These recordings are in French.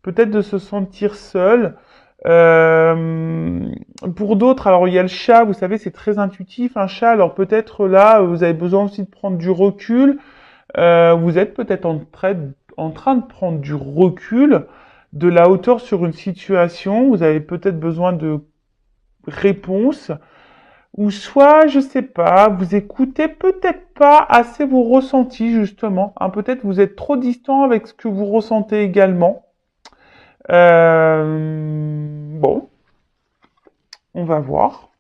peut-être de se sentir seul. Euh, pour d'autres, alors il y a le chat, vous savez, c'est très intuitif, un chat. Alors peut-être là, vous avez besoin aussi de prendre du recul. Vous êtes peut-être en train de prendre du recul, de la hauteur sur une situation. Vous avez peut-être besoin de réponses. Ou soit, je sais pas, vous écoutez peut-être pas assez vos ressentis, justement. Hein, peut-être vous êtes trop distant avec ce que vous ressentez également. Bon, on va voir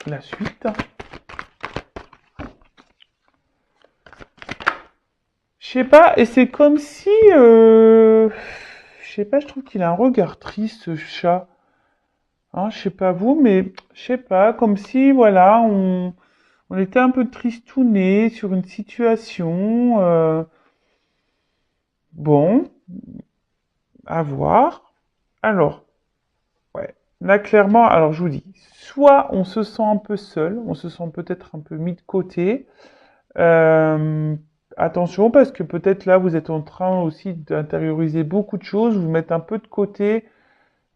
la suite. Je sais pas, et c'est comme si, je sais pas, je trouve qu'il a un regard triste, ce chat. Hein, je sais pas vous, mais je sais pas, comme si, voilà, on était un peu tristouné sur une situation. Bon, à voir. Alors, ouais, là, clairement, alors je vous dis, soit on se sent un peu seul, on se sent peut-être un peu mis de côté. Euh, Attention, parce que peut-être là, vous êtes en train aussi d'intérioriser beaucoup de choses, vous mettre un peu de côté.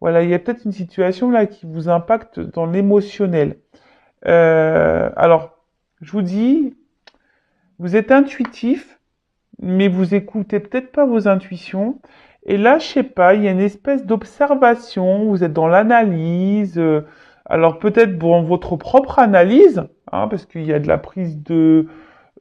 Voilà, il y a peut-être une situation là qui vous impacte dans l'émotionnel. Alors, je vous dis, vous êtes intuitif, mais vous écoutez peut-être pas vos intuitions. Et là, je sais pas, il y a une espèce d'observation, vous êtes dans l'analyse. Alors peut-être dans votre propre analyse, hein, parce qu'il y a de la prise de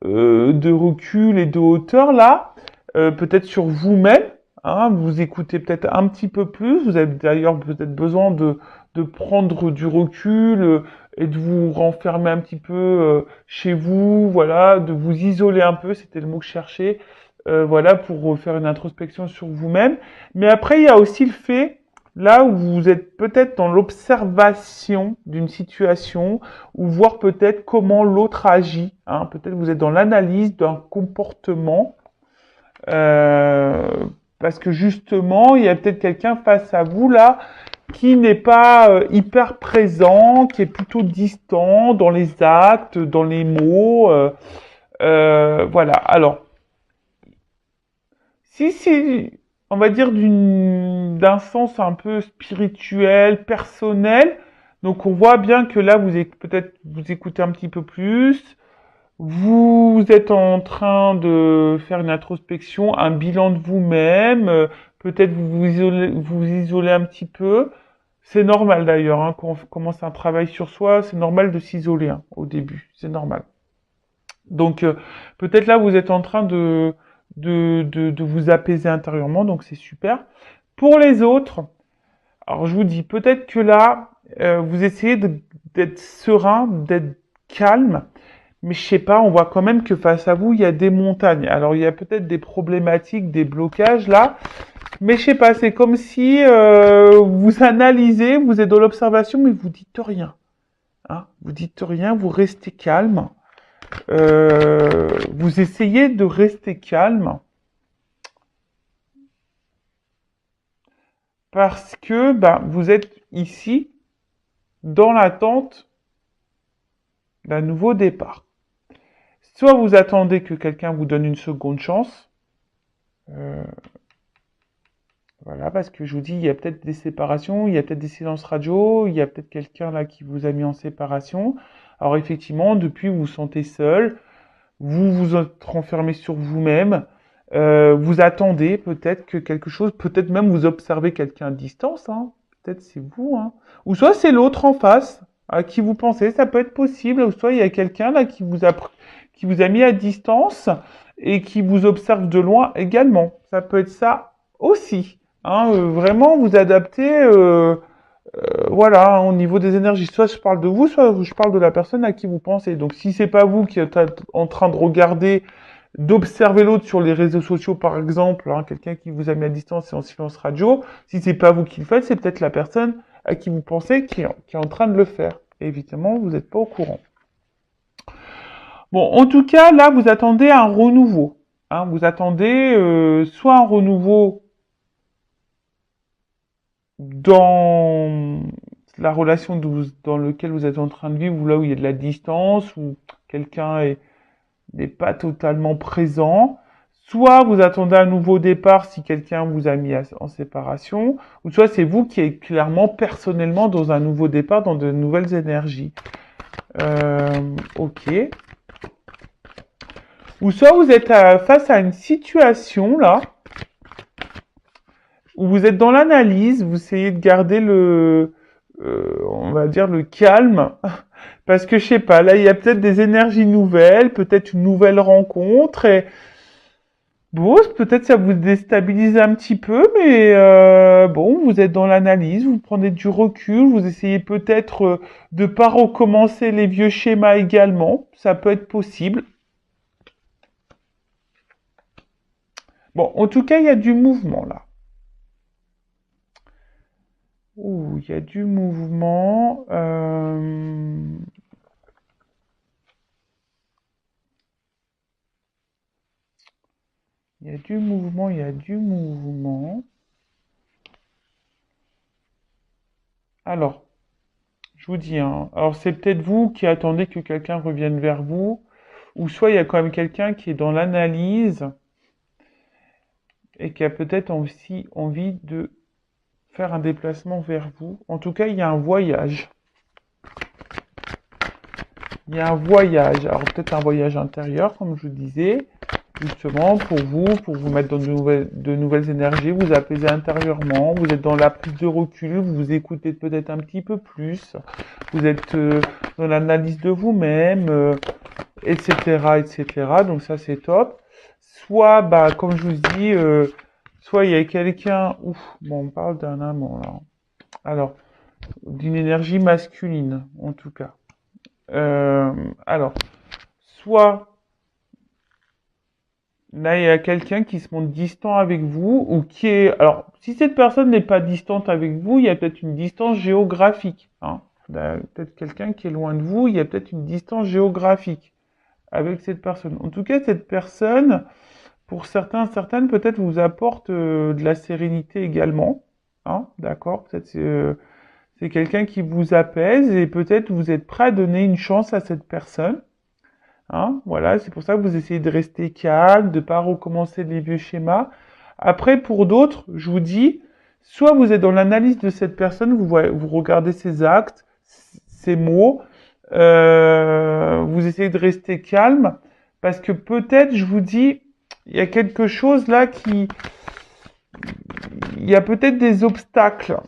recul et de hauteur là, peut-être sur vous-même. Hein, vous écoutez peut-être un petit peu plus. Vous avez d'ailleurs peut-être besoin de prendre du recul et de vous renfermer un petit peu chez vous, voilà, de vous isoler un peu, c'était le mot que je cherchais, voilà, pour faire une introspection sur vous-même. Mais après, il y a aussi le fait, là où vous êtes peut-être dans l'observation d'une situation, ou voir peut-être comment l'autre agit. Hein. Peut-être vous êtes dans l'analyse d'un comportement, euh, parce que justement, il y a peut-être quelqu'un face à vous là qui n'est pas hyper présent, qui est plutôt distant dans les actes, dans les mots. Voilà. Alors, si c'est, on va dire, d'un sens un peu spirituel, personnel, donc on voit bien que là, peut-être vous écoutez un petit peu plus, vous êtes en train de faire une introspection, un bilan de vous-même, peut-être vous isolez un petit peu. C'est normal d'ailleurs, hein, quand on commence un travail sur soi, c'est normal de s'isoler hein, au début, c'est normal. Donc peut-être là vous êtes en train de vous apaiser intérieurement, donc c'est super. Pour les autres, alors je vous dis peut-être que là vous essayez d'être serein, d'être calme, mais je sais pas, on voit quand même que face à vous il y a des montagnes. Alors il y a peut-être des problématiques, des blocages là, mais je sais pas, c'est comme si vous analysez, vous êtes dans l'observation, mais vous dites rien. Hein, vous dites rien, vous restez calme. Vous essayez de rester calme parce que bah, vous êtes ici dans l'attente d'un nouveau départ. Soit vous attendez que quelqu'un vous donne une seconde chance, euh, voilà, parce que je vous dis, il y a peut-être des séparations, il y a peut-être des silences radio, il y a peut-être quelqu'un là qui vous a mis en séparation. Alors effectivement, depuis vous vous sentez seul, vous vous êtes renfermé sur vous-même, vous attendez peut-être que quelque chose, peut-être même vous observez quelqu'un à distance, hein, peut-être c'est vous, hein, ou soit c'est l'autre en face à qui vous pensez, ça peut être possible, ou soit il y a quelqu'un là qui vous a mis à distance et qui vous observe de loin également, ça peut être ça aussi, hein, vraiment vous adapter. Voilà, hein, au niveau des énergies, soit je parle de vous, soit je parle de la personne à qui vous pensez. Donc si c'est pas vous qui êtes en train de regarder, d'observer l'autre sur les réseaux sociaux par exemple, hein, quelqu'un qui vous a mis à distance et en silence radio, si c'est pas vous qui le faites, c'est peut-être la personne à qui vous pensez qui est en train de le faire. Et évidemment, vous n'êtes pas au courant. Bon, en tout cas, là, vous attendez un renouveau. Hein, vous attendez soit un renouveau dans la relation dans laquelle vous êtes en train de vivre, ou là où il y a de la distance, où quelqu'un n'est pas totalement présent, Soit vous attendez un nouveau départ si quelqu'un vous a mis en séparation, ou soit c'est vous qui êtes clairement, personnellement, dans un nouveau départ, dans de nouvelles énergies. Ok. Ou soit vous êtes face à une situation, là, où vous êtes dans l'analyse, vous essayez de garder on va dire, le calme, parce que je sais pas, là, il y a peut-être des énergies nouvelles, peut-être une nouvelle rencontre, et bon, peut-être ça vous déstabilise un petit peu, mais bon, vous êtes dans l'analyse, vous prenez du recul, vous essayez peut-être de pas recommencer les vieux schémas également, ça peut être possible. Bon, en tout cas, il y a du mouvement là. Ouh, il y a du mouvement. Il y a du mouvement, il y a du mouvement. Alors, je vous dis, hein, alors c'est peut-être vous qui attendez que quelqu'un revienne vers vous, ou soit il y a quand même quelqu'un qui est dans l'analyse et qui a peut-être aussi envie de faire un déplacement vers vous. En tout cas, il y a un voyage. Il y a un voyage. Alors peut-être un voyage intérieur, comme je vous disais, justement pour vous mettre dans de nouvelles énergies, vous apaiser intérieurement, vous êtes dans la prise de recul, vous vous écoutez peut-être un petit peu plus, vous êtes dans l'analyse de vous-même, etc., etc. Donc ça c'est top. Soit, bah, comme je vous dis, soit il y a quelqu'un, ouf, bon, on parle d'un amant là. Alors, d'une énergie masculine, en tout cas. Euh, alors, soit là, il y a quelqu'un qui se montre distant avec vous ou qui est... Alors, si cette personne n'est pas distante avec vous, il y a peut-être une distance géographique. Hein. Peut-être quelqu'un qui est loin de vous, il y a peut-être une distance géographique avec cette personne. En tout cas, cette personne, pour certains, certaines, peut-être vous apporte de la sérénité également. Hein, d'accord? Peut-être c'est quelqu'un qui vous apaise et peut-être vous êtes prêt à donner une chance à cette personne. Hein, voilà, c'est pour ça que vous essayez de rester calme, de pas recommencer les vieux schémas. Après, pour d'autres, je vous dis, soit vous êtes dans l'analyse de cette personne, vous regardez ses actes, ses mots, vous essayez de rester calme, parce que peut-être, je vous dis, il y a quelque chose là il y a peut-être des obstacles.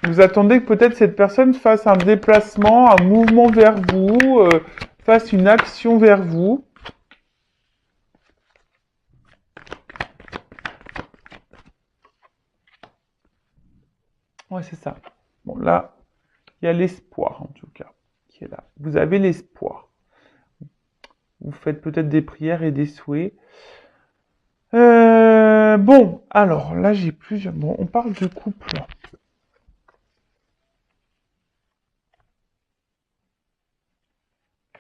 Vous attendez que peut-être cette personne fasse un déplacement, un mouvement vers vous, fasse une action vers vous. Ouais, c'est ça. Bon, là, il y a l'espoir, en tout cas, qui est là. Vous avez l'espoir. Vous faites peut-être des prières et des souhaits. Bon, alors, là, j'ai plusieurs... Bon, on parle de couple.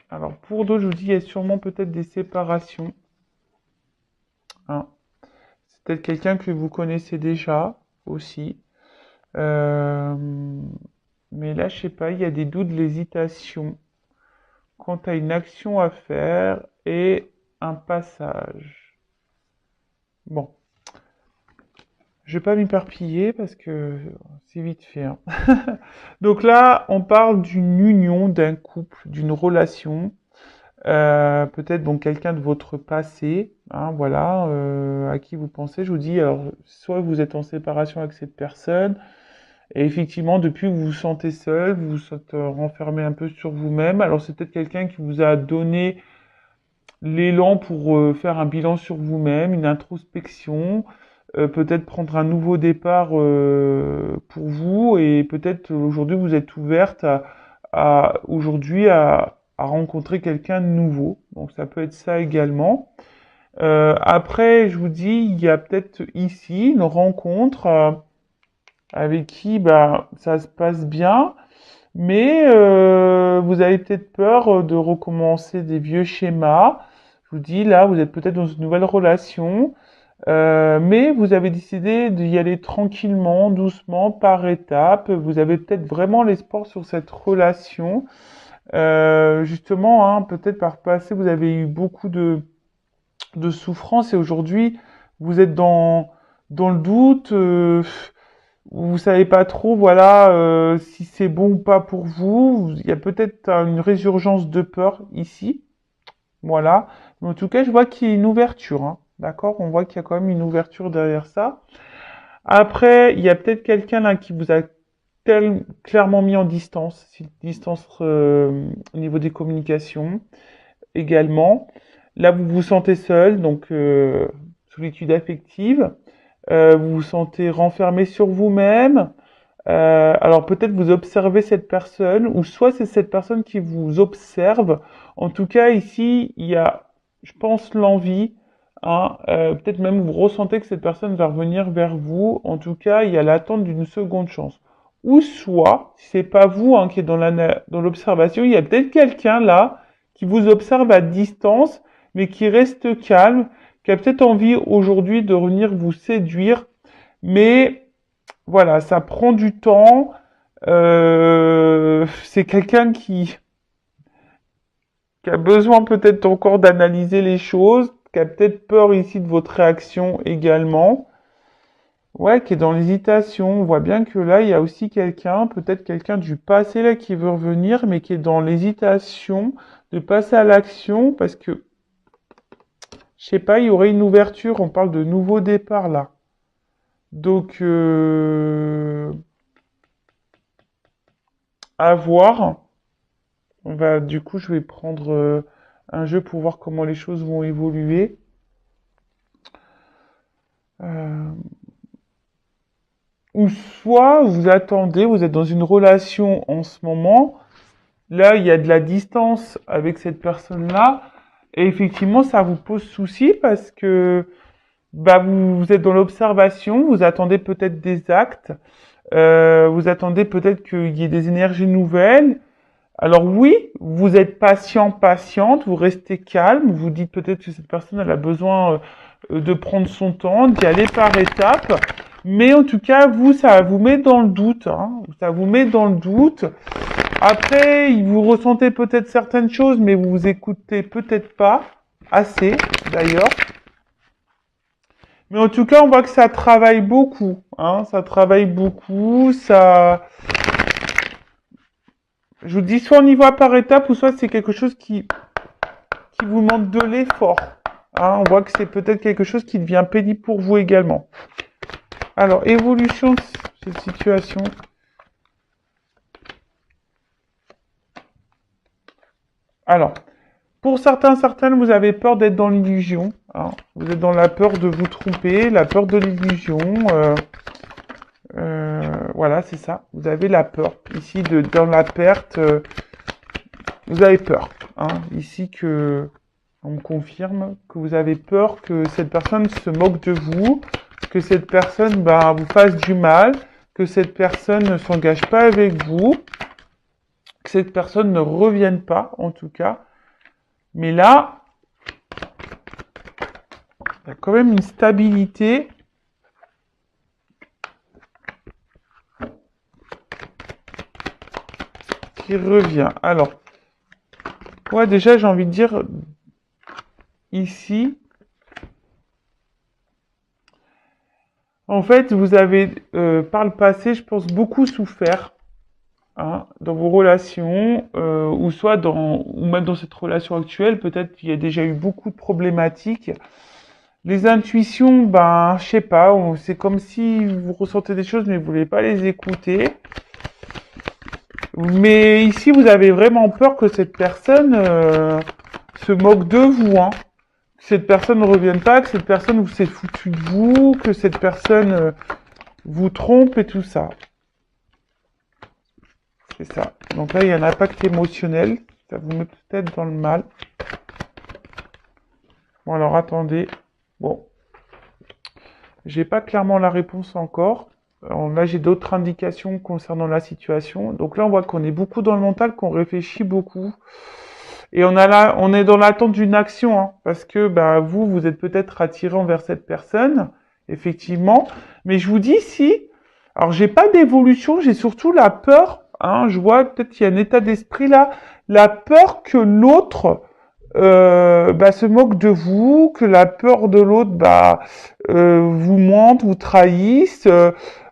Alors, pour d'autres, je vous dis, il y a sûrement peut-être des séparations. Hein. C'est peut-être quelqu'un que vous connaissez déjà, aussi. Euh, mais là, je sais pas, il y a des doutes, de l'hésitation quant à une action à faire et un passage. Bon, je vais pas m'éparpiller parce que c'est vite fait. Hein. Donc là, on parle d'une union, d'un couple, d'une relation. Peut-être donc quelqu'un de votre passé, hein, voilà, à qui vous pensez. Je vous dis, alors, soit vous êtes en séparation avec cette personne, et effectivement, depuis, vous vous sentez seul, vous vous êtes renfermé un peu sur vous-même. Alors, c'est peut-être quelqu'un qui vous a donné l'élan pour faire un bilan sur vous-même, une introspection, peut-être prendre un nouveau départ pour vous, et peut-être aujourd'hui, vous êtes ouverte aujourd'hui à rencontrer quelqu'un de nouveau. Donc, ça peut être ça également. Après, je vous dis, il y a peut-être ici une rencontre avec qui bah, ça se passe bien, mais vous avez peut-être peur de recommencer des vieux schémas. Je vous dis, là, vous êtes peut-être dans une nouvelle relation, mais vous avez décidé d'y aller tranquillement, doucement, par étapes. Vous avez peut-être vraiment l'espoir sur cette relation. Justement, hein, peut-être par le passé, vous avez eu beaucoup de souffrance et aujourd'hui, vous êtes dans le doute, vous savez pas trop, voilà, si c'est bon ou pas pour vous. Il y a peut-être une résurgence de peur ici, voilà. Mais en tout cas, je vois qu'il y a une ouverture, hein. D'accord? On voit qu'il y a quand même une ouverture derrière ça. Après, il y a peut-être quelqu'un là qui vous a clairement mis en distance, distance au niveau des communications également. Là, vous vous sentez seul, donc solitude affective. Vous vous sentez renfermé sur vous-même. Alors peut-être vous observez cette personne, ou soit c'est cette personne qui vous observe. En tout cas, ici, il y a, je pense, l'envie. Hein, peut-être même vous ressentez que cette personne va revenir vers vous. En tout cas, il y a l'attente d'une seconde chance. Ou soit, si c'est pas vous hein, qui est dans l'observation, il y a peut-être quelqu'un là qui vous observe à distance, mais qui reste calme, qui a peut-être envie aujourd'hui de venir vous séduire, mais voilà, ça prend du temps. C'est quelqu'un qui a besoin peut-être encore d'analyser les choses, qui a peut-être peur ici de votre réaction également. Ouais, qui est dans l'hésitation. On voit bien que là, il y a aussi quelqu'un, peut-être quelqu'un du passé là qui veut revenir, mais qui est dans l'hésitation de passer à l'action parce que, je sais pas, il y aurait une ouverture. On parle de nouveau départ là. Donc, à voir. Du coup, je vais prendre un jeu pour voir comment les choses vont évoluer. Euh, ou soit vous attendez, vous êtes dans une relation en ce moment. Là, il y a de la distance avec cette personne-là. Et effectivement, ça vous pose souci parce que bah, vous êtes dans l'observation, vous attendez peut-être des actes, vous attendez peut-être qu'il y ait des énergies nouvelles. Alors oui, vous êtes patient, patiente, vous restez calme, vous dites peut-être que cette personne elle a besoin de prendre son temps, d'y aller par étapes, mais en tout cas, vous, ça vous met dans le doute, hein, ça vous met dans le doute. Après, vous ressentez peut-être certaines choses, mais vous vous écoutez peut-être pas assez, d'ailleurs. Mais en tout cas, on voit que ça travaille beaucoup, hein, ça travaille beaucoup, ça... Je vous dis, soit on y va par étapes, ou soit c'est quelque chose qui vous demande de l'effort. Hein, on voit que c'est peut-être quelque chose qui devient pénible pour vous également. Alors, évolution de cette situation. Alors, pour certaines, vous avez peur d'être dans l'illusion. Hein. Vous êtes dans la peur de vous tromper, la peur de l'illusion. Voilà, c'est ça. Vous avez la peur. Ici, dans la perte, vous avez peur. Hein. Ici, on me confirme que vous avez peur que cette personne se moque de vous, que cette personne vous fasse du mal, que cette personne ne s'engage pas avec vous, que cette personne ne revienne pas, en tout cas. Mais là, il y a quand même une stabilité. Qui revient. Alors, ouais, déjà, j'ai envie de dire, ici, en fait, vous avez, par le passé, je pense, beaucoup souffert hein, dans vos relations, ou soit ou même dans cette relation actuelle, peut-être qu'il y a déjà eu beaucoup de problématiques. Les intuitions, je sais pas, c'est comme si vous ressentez des choses, mais vous voulez pas les écouter. Mais ici, vous avez vraiment peur que cette personne se moque de vous, hein. Que cette personne ne revienne pas, que cette personne vous s'est foutu de vous, que cette personne vous trompe et tout ça. C'est ça. Donc là, il y a un impact émotionnel. Ça vous met peut-être dans le mal. Bon, alors attendez. Bon. J'ai pas clairement la réponse encore. Alors, là, j'ai d'autres indications concernant la situation. Donc là, on voit qu'on est beaucoup dans le mental, qu'on réfléchit beaucoup. Et on est dans l'attente d'une action, hein, parce que vous êtes peut-être attiré envers cette personne, effectivement. Mais je vous dis alors j'ai pas d'évolution, j'ai surtout la peur. Hein, je vois peut-être qu'il y a un état d'esprit là, la peur que l'autre se moque de vous, que la peur de l'autre vous mente, vous trahisse.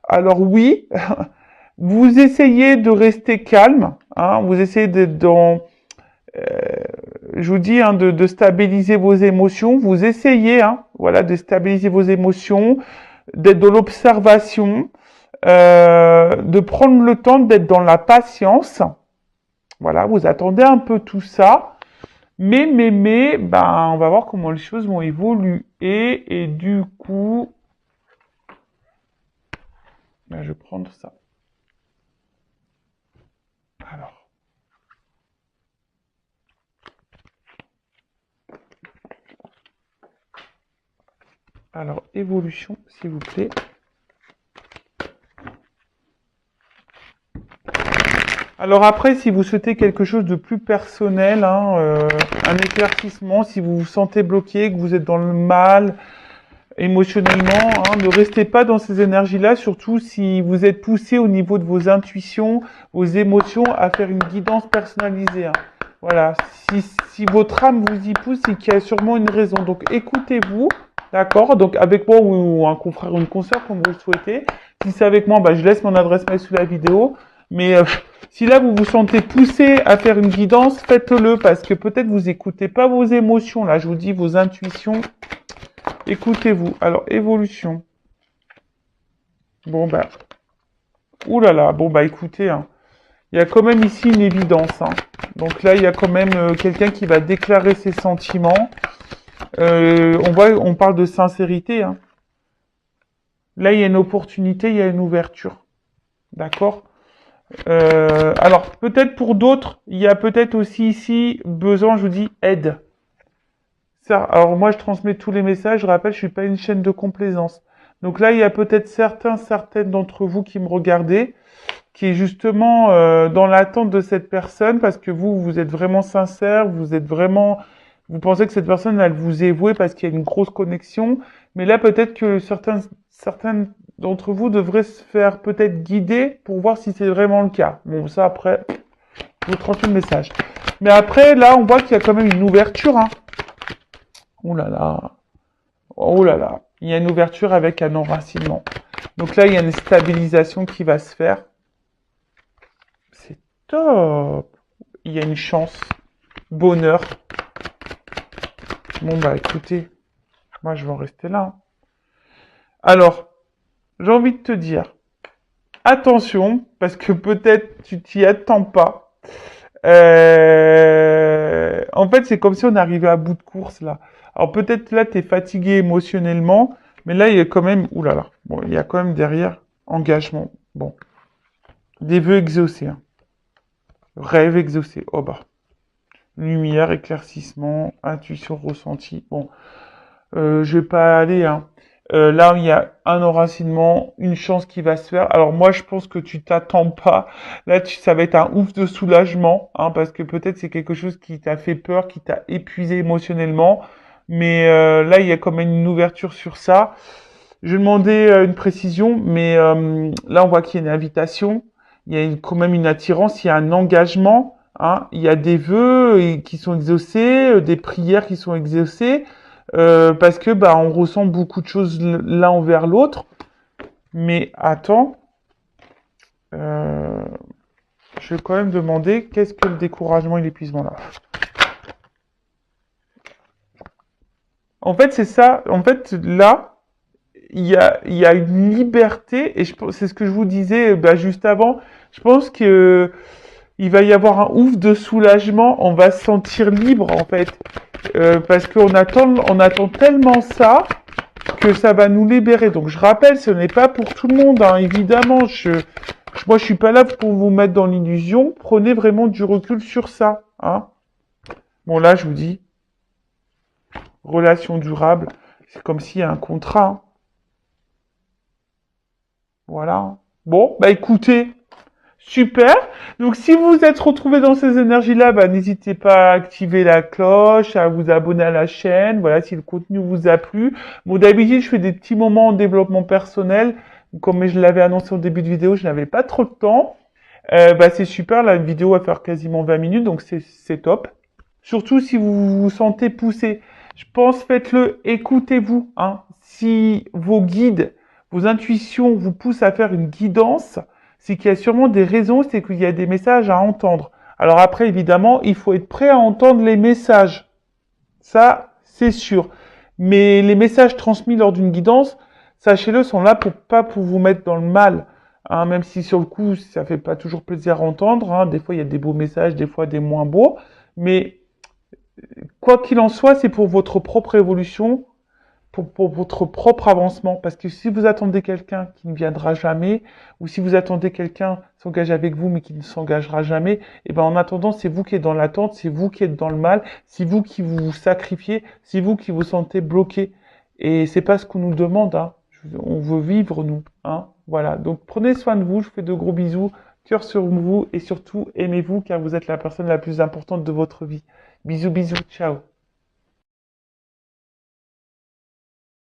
Alors oui, vous essayez de rester calme, hein, vous essayez d'être dans, euh, je vous dis, hein, de stabiliser vos émotions. Vous essayez, hein, voilà, de stabiliser vos émotions, d'être dans l'observation, de prendre le temps d'être dans la patience. Voilà, vous attendez un peu tout ça. Mais, on va voir comment les choses vont évoluer. Et du coup, je vais prendre ça. Alors, évolution, s'il vous plaît. Alors après, si vous souhaitez quelque chose de plus personnel, hein, un éclaircissement, si vous vous sentez bloqué, que vous êtes dans le mal émotionnellement, hein, ne restez pas dans ces énergies-là, surtout si vous êtes poussé au niveau de vos intuitions, vos émotions, à faire une guidance personnalisée. Hein. Voilà, si votre âme vous y pousse, c'est qu'il y a sûrement une raison. Donc écoutez-vous, d'accord? Donc avec moi ou un confrère ou une consoeur, comme vous le souhaitez. Si c'est avec moi, je laisse mon adresse mail sous la vidéo. Mais si là vous vous sentez poussé à faire une guidance, faites-le parce que peut-être vous écoutez pas vos émotions. Là, je vous dis vos intuitions. Écoutez-vous. Alors évolution. Bon ouh là là. Bon écoutez, hein. Il y a quand même ici une évidence. Hein. Donc là, il y a quand même quelqu'un qui va déclarer ses sentiments. On parle de sincérité. Hein. Là, il y a une opportunité, il y a une ouverture. D'accord? Alors, peut-être pour d'autres, il y a peut-être aussi ici besoin, je vous dis, aide. Ça, alors moi, je transmets tous les messages. Je rappelle, je suis pas une chaîne de complaisance. Donc là, il y a peut-être certaines d'entre vous qui me regardez, qui est justement dans l'attente de cette personne, parce que vous êtes vraiment sincère, vous pensez que cette personne, elle vous est vouée parce qu'il y a une grosse connexion. Mais là, peut-être que certains d'entre vous devraient se faire peut-être guider pour voir si c'est vraiment le cas. Bon, ça après, je vous transmets le message. Mais après, là, on voit qu'il y a quand même une ouverture. Hein. Oh là là. Oh là là. Il y a une ouverture avec un enracinement. Donc là, il y a une stabilisation qui va se faire. C'est top. Il y a une chance. Bonheur. Bon, écoutez. Moi, je vais en rester là. Hein. Alors, j'ai envie de te dire, attention, parce que peut-être tu t'y attends pas. En fait, c'est comme si on arrivait à bout de course, là. Alors, peut-être là, tu es fatigué émotionnellement, mais là, il y a quand même... Ouh là là. Bon, il y a quand même derrière engagement. Bon. Des vœux exaucés. Hein. Rêve exaucé. Oh lumière, éclaircissement, intuition ressentie. Bon. Je vais pas aller... Hein. Là, il y a un enracinement, une chance qui va se faire. Alors moi, je pense que tu t'attends pas. Là, ça va être un ouf de soulagement, hein, parce que peut-être c'est quelque chose qui t'a fait peur, qui t'a épuisé émotionnellement. Mais là, il y a quand même une ouverture sur ça. Je vais demander une précision, mais là, on voit qu'il y a une invitation. Il y a quand même une attirance, il y a un engagement. Hein, il y a des vœux qui sont exaucés, des prières qui sont exaucées. Parce que on ressent beaucoup de choses l'un envers l'autre. Mais attends, je vais quand même demander qu'est-ce que le découragement et l'épuisement là. En fait, c'est ça. En fait, là, il y a une liberté et c'est ce que je vous disais juste avant. Je pense que il va y avoir un ouf de soulagement. On va se sentir libre en fait. Parce qu'on on attend tellement ça que ça va nous libérer. Donc je rappelle, ce n'est pas pour tout le monde, hein, évidemment. Moi, je suis pas là pour vous mettre dans l'illusion. Prenez vraiment du recul sur ça. Hein. Bon, là, je vous dis, relation durable, c'est comme s'il y a un contrat. Hein. Voilà. Bon, écoutez, super. Donc, si vous êtes retrouvé dans ces énergies-là, n'hésitez pas à activer la cloche, à vous abonner à la chaîne. Voilà, si le contenu vous a plu. Bon, d'habitude, je fais des petits moments en développement personnel. Comme je l'avais annoncé au début de vidéo, je n'avais pas trop de temps. C'est super. Là, une vidéo va faire quasiment 20 minutes, donc c'est top. Surtout si vous vous sentez poussé. Je pense, faites-le, écoutez-vous. Hein. Si vos guides, vos intuitions vous poussent à faire une guidance, c'est qu'il y a sûrement des raisons, c'est qu'il y a des messages à entendre. Alors après, évidemment, il faut être prêt à entendre les messages. Ça, c'est sûr. Mais les messages transmis lors d'une guidance, sachez-le, sont là pour vous mettre dans le mal. Hein, même si sur le coup, ça fait pas toujours plaisir à entendre. Hein. Des fois, il y a des beaux messages, des fois des moins beaux. Mais quoi qu'il en soit, c'est pour votre propre évolution, pour votre propre avancement. Parce que si vous attendez quelqu'un qui ne viendra jamais, ou si vous attendez quelqu'un s'engager avec vous mais qui ne s'engagera jamais, et ben en attendant, c'est vous qui êtes dans l'attente, c'est vous qui êtes dans le mal, c'est vous qui vous sacrifiez, c'est vous qui vous sentez bloqué. Et c'est pas ce qu'on nous demande, hein. On veut vivre, nous, hein. Voilà. Donc prenez soin de vous, je vous fais de gros bisous, cœur sur vous, et surtout aimez-vous car vous êtes la personne la plus importante de votre vie. Bisous, bisous, ciao.